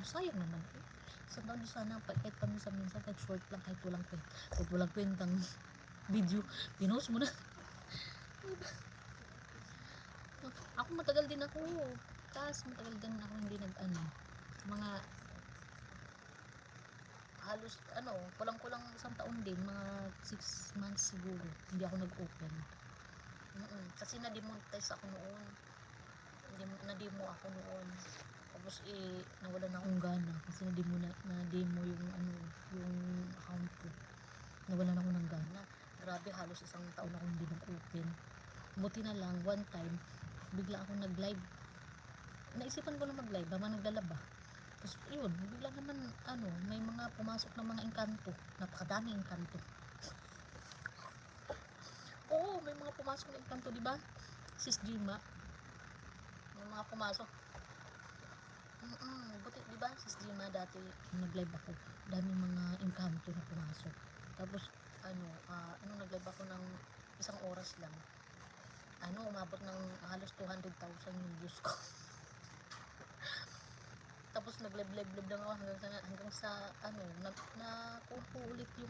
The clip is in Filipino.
sayang naman. Isang taon sana, kahit paminsan-minsan, kahit short lang, kahit walang kwentang video, pinost mo na. Ako matagal din ako, matagal din ako hindi nag-ano, mga halos kulang-kulang isang taon din, mga 6 months siguro, hindi ako nag-open. Kasi na-demonetize ako noon. Na-demo ako noon. Tapos nawalan akong gana kasi na-demo yung account ko. Nawalan ako ng gana. Grabe, halos isang taon ako hindi nag-open. Buti na lang, one time, bigla akong nag-live. Naisipan ko na mag-live, habang naglalaba. Tapos yun, bigla naman, may mga pumasok ng mga engkanto. Napakadami engkanto. Oo, may mga pumasok na engkanto, di ba? Sis Gima, may mga pumasok. Buti, di ba? Sis Gima, dati nag-live ako. Dami mga engkanto na pumasok. Tapos, nag-live ako ng isang oras lang. Umabot ng halos 200,000 yung views ko. Tapos nag-live lang ako hanggang sa nakuha ulit yung